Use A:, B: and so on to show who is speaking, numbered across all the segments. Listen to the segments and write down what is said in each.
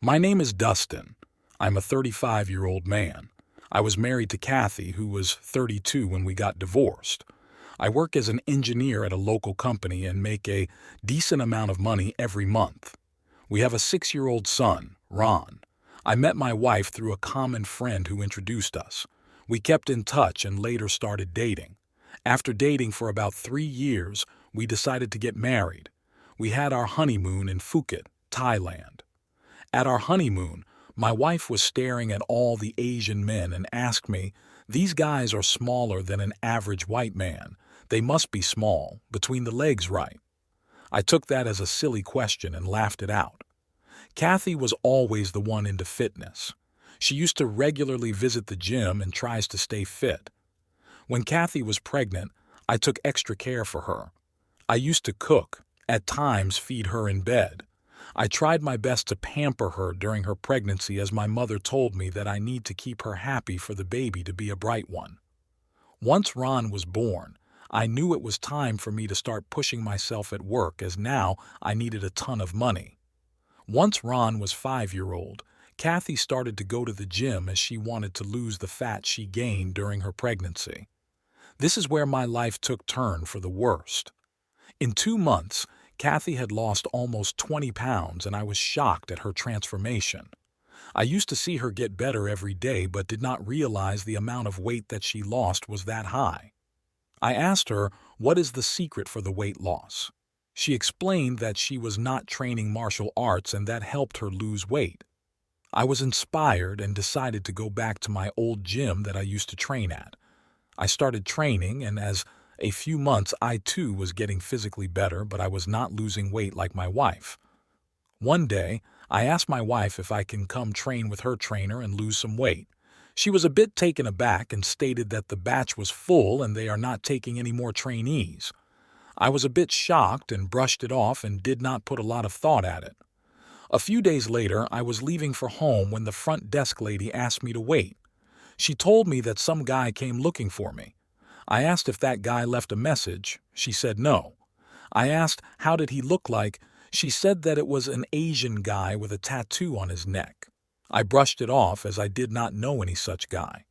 A: My name is Dustin. I'm a 35-year-old man. I was married to Kathy, who was 32 when we got divorced. I work as an engineer at a local company and make a decent amount of money every month. We have a 6-year-old son, Ron. I met my wife through a common friend who introduced us. We kept in touch and later started dating. After dating for about 3 years, we decided to get married. We had our honeymoon in Phuket, Thailand. At our honeymoon, my wife was staring at all the Asian men and asked me, "These guys are smaller than an average white man. They must be small, between the legs, right?" I took that as a silly question and laughed it out. Kathy was always the one into fitness. She used to regularly visit the gym and tries to stay fit. When Kathy was pregnant, I took extra care for her. I used to cook, at times feed her in bed. I tried my best to pamper her during her pregnancy as my mother told me that I need to keep her happy for the baby to be a bright one. Once Ron was born, I knew it was time for me to start pushing myself at work as now I needed a ton of money. Once Ron was 5-year-old, Kathy started to go to the gym as she wanted to lose the fat she gained during her pregnancy. This is where my life took turn for the worst. In 2 months, Kathy had lost almost 20 pounds and I was shocked at her transformation. I used to see her get better every day but did not realize the amount of weight that she lost was that high. I asked her, "What is the secret for the weight loss?" She explained that she was not training martial arts and that helped her lose weight. I was inspired and decided to go back to my old gym that I used to train at. I started training, and as a few months I too was getting physically better, but I was not losing weight like my wife. One day, I asked my wife if I can come train with her trainer and lose some weight. She was a bit taken aback and stated that the batch was full and they are not taking any more trainees. I was a bit shocked and brushed it off and did not put a lot of thought at it. A few days later, I was leaving for home when the front desk lady asked me to wait. She told me that some guy came looking for me. I asked if that guy left a message. She said no. I asked how did he look like. She said that it was an Asian guy with a tattoo on his neck. I brushed it off as I did not know any such guy.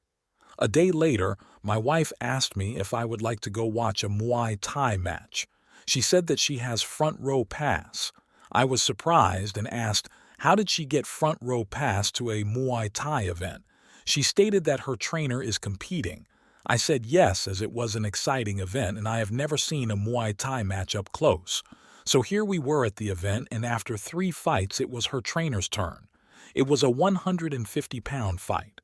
A: A day later, my wife asked me if I would like to go watch a Muay Thai match. She said that she has front row pass. I was surprised and asked how did she get front row pass to a Muay Thai event. She stated that her trainer is competing. I said yes, as it was an exciting event and I have never seen a Muay Thai match up close. So here we were at the event, and after 3 fights it was her trainer's turn. It was a 150-pound fight.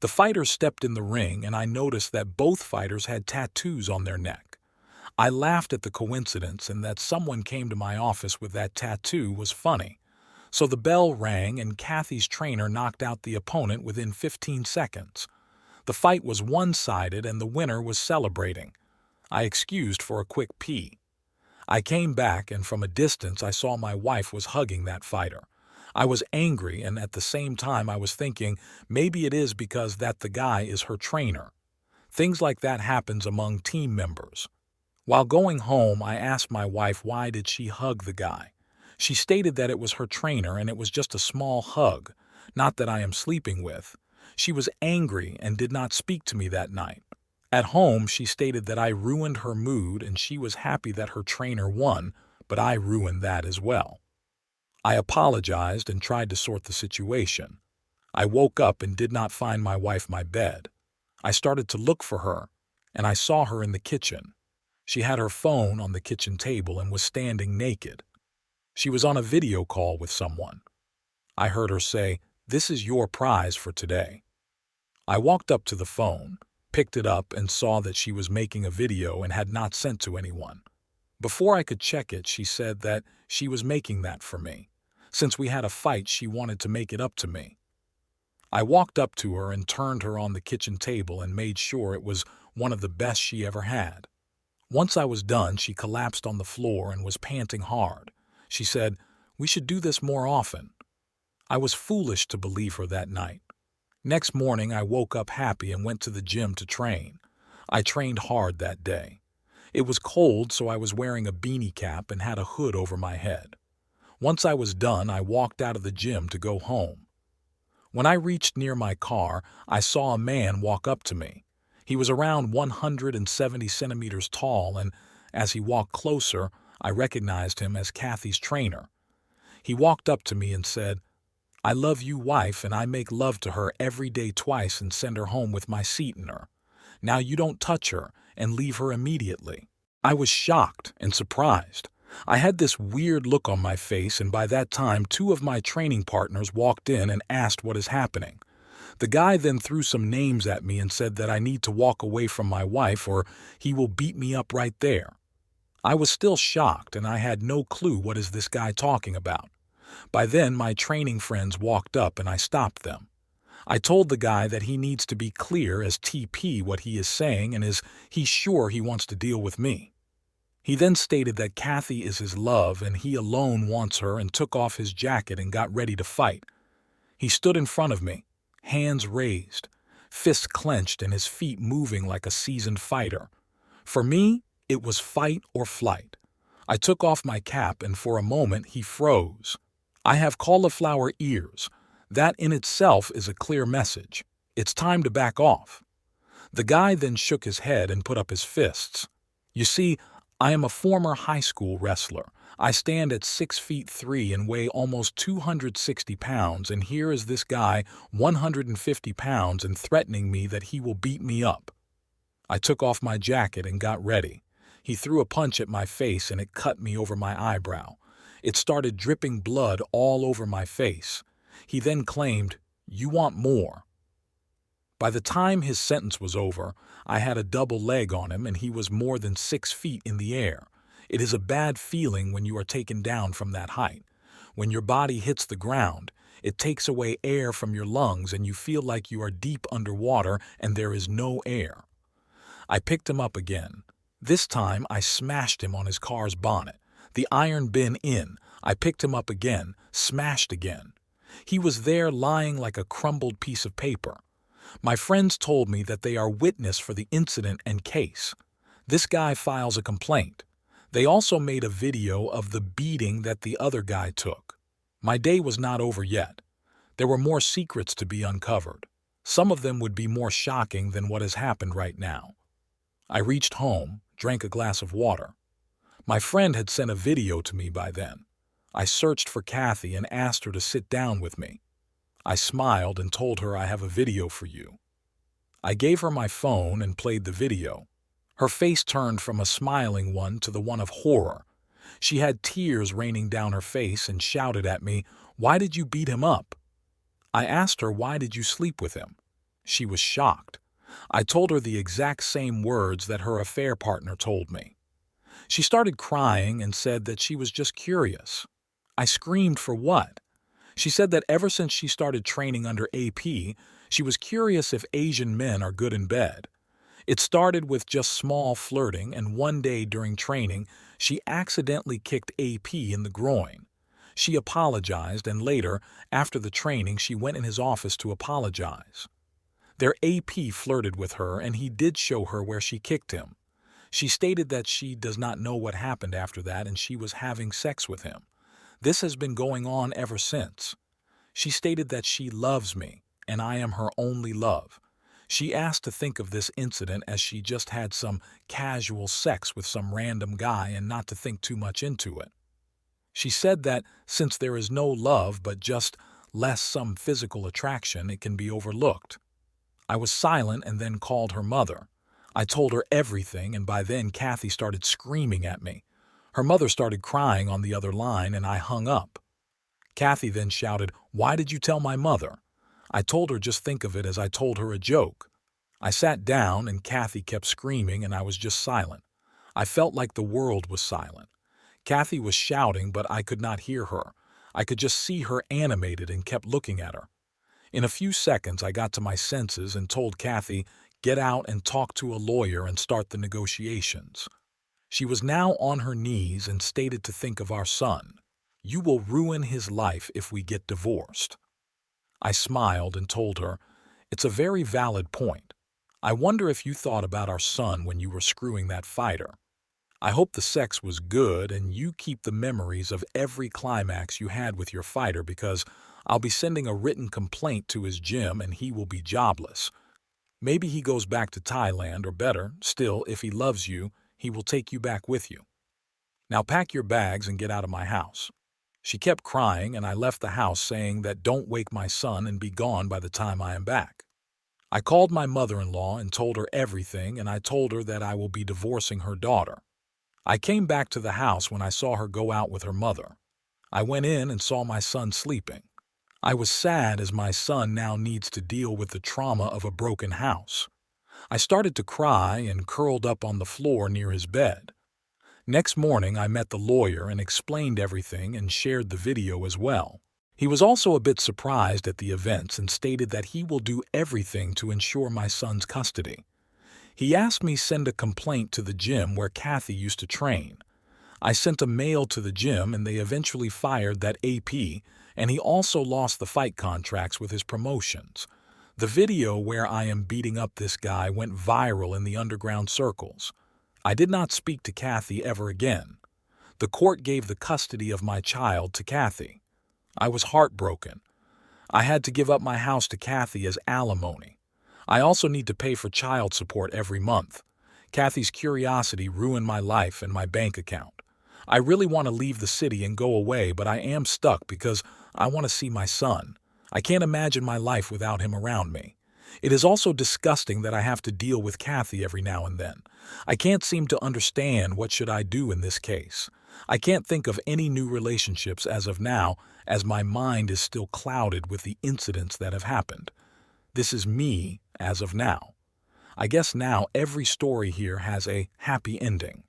A: The fighters stepped in the ring and I noticed that both fighters had tattoos on their neck. I laughed at the coincidence, and that someone came to my office with that tattoo was funny. So the bell rang and Kathy's trainer knocked out the opponent within 15 seconds. The fight was one-sided and the winner was celebrating. I excused for a quick pee. I came back and from a distance I saw my wife was hugging that fighter. I was angry, and at the same time I was thinking maybe it is because that the guy is her trainer. Things like that happens among team members. While going home, I asked my wife why did she hug the guy. She stated that it was her trainer and it was just a small hug, not that I am sleeping with. She was angry and did not speak to me that night. At home, she stated that I ruined her mood and she was happy that her trainer won, but I ruined that as well. I apologized and tried to sort the situation. I woke up and did not find my wife my bed. I started to look for her, and I saw her in the kitchen. She had her phone on the kitchen table and was standing naked. She was on a video call with someone. I heard her say, "This is your prize for today." I walked up to the phone, picked it up, and saw that she was making a video and had not sent to anyone. Before I could check it, she said that she was making that for me. Since we had a fight, she wanted to make it up to me. I walked up to her and turned her on the kitchen table and made sure it was one of the best she ever had. Once I was done, she collapsed on the floor and was panting hard. She said, "We should do this more often." I was foolish to believe her that night. Next morning, I woke up happy and went to the gym to train. I trained hard that day. It was cold, so I was wearing a beanie cap and had a hood over my head. Once I was done, I walked out of the gym to go home. When I reached near my car, I saw a man walk up to me. He was around 170 centimeters tall, and as he walked closer, I recognized him as Kathy's trainer. He walked up to me and said, "I love you, wife, and I make love to her every day twice and send her home with my seat in her. Now you don't touch her and leave her immediately." I was shocked and surprised. I had this weird look on my face, and by that time, two of my training partners walked in and asked what is happening. The guy then threw some names at me and said that I need to walk away from my wife or he will beat me up right there. I was still shocked and I had no clue what is this guy talking about. By then, my training friends walked up and I stopped them. I told the guy that he needs to be clear as TP what he is saying and is he sure he wants to deal with me. He then stated that Kathy is his love and he alone wants her and took off his jacket and got ready to fight. He stood in front of me, hands raised, fists clenched and his feet moving like a seasoned fighter. For me, it was fight or flight. I took off my cap and for a moment he froze. I have cauliflower ears. That in itself is a clear message. It's time to back off. The guy then shook his head and put up his fists. You see, I am a former high school wrestler. I stand at 6'3" and weigh almost 260 pounds, and here is this guy, 150 pounds, and threatening me that he will beat me up. I took off my jacket and got ready. He threw a punch at my face and it cut me over my eyebrow. It started dripping blood all over my face. He then claimed, "You want more." By the time his sentence was over, I had a double leg on him and he was more than 6 feet in the air. It is a bad feeling when you are taken down from that height. When your body hits the ground, it takes away air from your lungs and you feel like you are deep underwater and there is no air. I picked him up again. This time I smashed him on his car's bonnet. The iron bin in. I picked him up again, smashed again. He was there lying like a crumbled piece of paper. My friends told me that they are witness for the incident and case. This guy files a complaint. They also made a video of the beating that the other guy took. My day was not over yet. There were more secrets to be uncovered. Some of them would be more shocking than what has happened right now. I reached home, drank a glass of water. My friend had sent a video to me by then. I searched for Kathy and asked her to sit down with me. I smiled and told her I have a video for you. I gave her my phone and played the video. Her face turned from a smiling one to the one of horror. She had tears raining down her face and shouted at me, "Why did you beat him up?" I asked her, "Why did you sleep with him?" She was shocked. I told her the exact same words that her affair partner told me. She started crying and said that she was just curious. I screamed, "For what?" She said that ever since she started training under AP, she was curious if Asian men are good in bed. It started with just small flirting, and one day during training, she accidentally kicked AP in the groin. She apologized, and later, after the training, she went in his office to apologize. Their AP flirted with her, and he did show her where she kicked him. She stated that she does not know what happened after that, and she was having sex with him. This has been going on ever since. She stated that she loves me, and I am her only love. She asked to think of this incident as she just had some casual sex with some random guy and not to think too much into it. She said that since there is no love but just less some physical attraction, it can be overlooked. I was silent and then called her mother. I told her everything, and by then Kathy started screaming at me. Her mother started crying on the other line, and I hung up. Kathy then shouted, "Why did you tell my mother?" I told her just think of it as I told her a joke. I sat down, and Kathy kept screaming, and I was just silent. I felt like the world was silent. Kathy was shouting, but I could not hear her. I could just see her animated and kept looking at her. In a few seconds, I got to my senses and told Kathy, "Get out and talk to a lawyer and start the negotiations." She was now on her knees and stated to think of our son. "You will ruin his life if we get divorced." I smiled and told her, "It's a very valid point. I wonder if you thought about our son when you were screwing that fighter." I hope the sex was good and you keep the memories of every climax you had with your fighter because I'll be sending a written complaint to his gym and he will be jobless. Maybe he goes back to Thailand, or better, still, if he loves you, he will take you back with you. Now pack your bags and get out of my house." She kept crying, and I left the house saying that don't wake my son and be gone by the time I am back. I called my mother-in-law and told her everything, and I told her that I will be divorcing her daughter. I came back to the house when I saw her go out with her mother. I went in and saw my son sleeping. I was sad as my son now needs to deal with the trauma of a broken house. I started to cry and curled up on the floor near his bed. Next morning, I met the lawyer and explained everything and shared the video as well. He was also a bit surprised at the events and stated that he will do everything to ensure my son's custody. He asked me send a complaint to the gym where Kathy used to train. I sent a mail to the gym and they eventually fired that AP, and he also lost the fight contracts with his promotions. The video where I am beating up this guy went viral in the underground circles. I did not speak to Kathy ever again. The court gave the custody of my child to Kathy. I was heartbroken. I had to give up my house to Kathy as alimony. I also need to pay for child support every month. Kathy's curiosity ruined my life and my bank account. I really want to leave the city and go away, but I am stuck because I want to see my son. I can't imagine my life without him around me. It is also disgusting that I have to deal with Kathy every now and then. I can't seem to understand what should I do in this case. I can't think of any new relationships as of now, as my mind is still clouded with the incidents that have happened. This is me as of now. I guess now every story here has a happy ending.